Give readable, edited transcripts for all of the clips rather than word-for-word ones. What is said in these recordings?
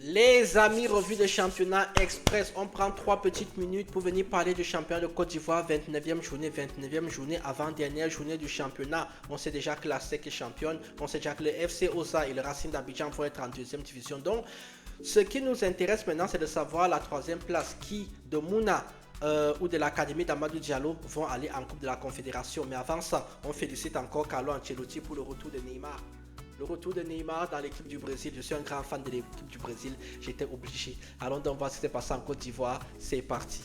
Les amis, revue de championnat express. On prend 3 petites minutes pour venir parler du championnat de Côte d'Ivoire. 29e journée, avant-dernière journée du championnat. On sait déjà que la SEC est championne. On sait déjà que le FC Osa et le Racing d'Abidjan vont être en deuxième division. Donc, ce qui nous intéresse maintenant, c'est de savoir la troisième place qui, de Mouna ou de l'académie d'Amadou Diallo, vont aller en Coupe de la Confédération. Mais avant ça, on félicite encore Carlo Ancelotti pour le retour de Neymar. Le retour de Neymar dans l'équipe du Brésil. Je suis un grand fan de l'équipe du Brésil. J'étais obligé. Allons donc voir ce qui s'est passé en Côte d'Ivoire. C'est parti.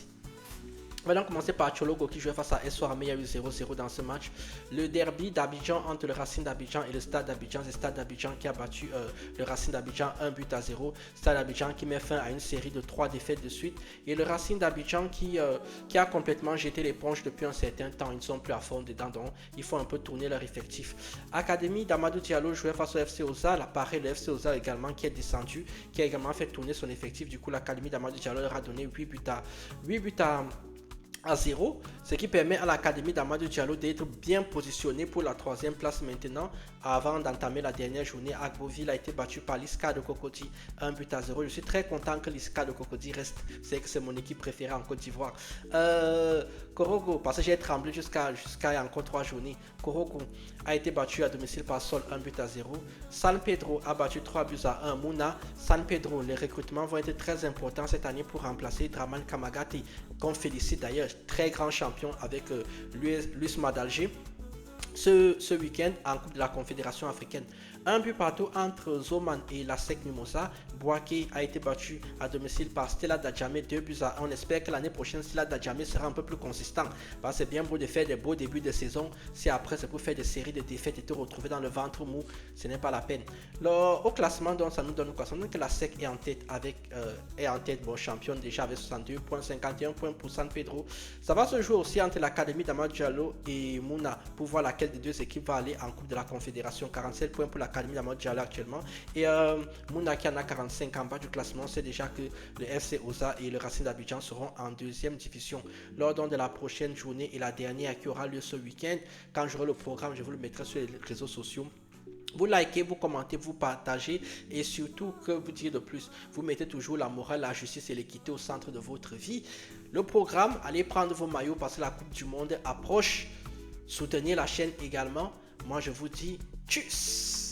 On va donc commencer par Tchologo qui jouait face à SOA. Il y a eu 0-0 dans ce match. Le derby d'Abidjan entre le Racing d'Abidjan et le Stade d'Abidjan. C'est le Stade d'Abidjan qui a battu le Racing d'Abidjan 1-0. Stade d'Abidjan qui met fin à une série de 3 défaites de suite. Et le Racing d'Abidjan qui a complètement jeté l'éponge depuis un certain temps. Ils ne sont plus à fond dedans. Donc il faut un peu tourner leur effectif. Académie d'Amadou Diallo jouait face au FC Oza. Pareil, le FC Oza également qui est descendu. Qui a également fait tourner son effectif. Du coup, l'Académie d'Amadou Diallo leur a donné 8 buts à 0, ce qui permet à l'Académie d'Amadou Diallo d'être bien positionnée pour la troisième place maintenant, avant d'entamer la dernière journée. Agboville a été battu par l'ISCA de Cocody 1-0. Je suis très content que l'ISCA de Cocody reste, c'est que c'est mon équipe préférée en Côte d'Ivoire. Korogo, parce que j'ai tremblé jusqu'à encore 3 journées. Korogo a été battu à domicile par Sol 1-0. San Pedro a battu 3-1. Mouna, San Pedro, les recrutements vont être très importants cette année pour remplacer Draman Kamagati, qu'on félicite d'ailleurs, très grand champion avec Luis Madalger ce week-end en Coupe de la Confédération africaine. Un but partout entre Zoman et la SEC Mimosa. Bouaké a été battu à domicile par Stella Djamé 2-1. On espère que l'année prochaine Stella Djamé sera un peu plus consistant. Parce que c'est bien beau de faire des beaux débuts de saison. Si après c'est pour faire des séries de défaites et te retrouver dans le ventre mou, ce n'est pas la peine. Au classement, donc, ça nous donne quoi? Ça nous donne que la SEC est en tête bon, championne déjà avec 62 points, 51 points pour San Pedro. Ça va se jouer aussi entre l'Académie d'Amadou Diallo et Mouna pour voir laquelle des deux équipes va aller en Coupe de la Confédération. 47 points pour l'Académie d'Amadou Diallo actuellement. Et Mouna qui en a 45 en bas du classement. C'est déjà que le FC Oza et le Racing d'Abidjan seront en deuxième division. Lors de la prochaine journée et la dernière qui aura lieu ce week-end, quand j'aurai le programme, je vous le mettrai sur les réseaux sociaux. Vous likez, vous commentez, vous partagez et surtout, que vous dire de plus, vous mettez toujours la morale, la justice et l'équité au centre de votre vie. Le programme, allez prendre vos maillots parce que la Coupe du Monde approche. Soutenez la chaîne également. Moi, je vous dis tchuss.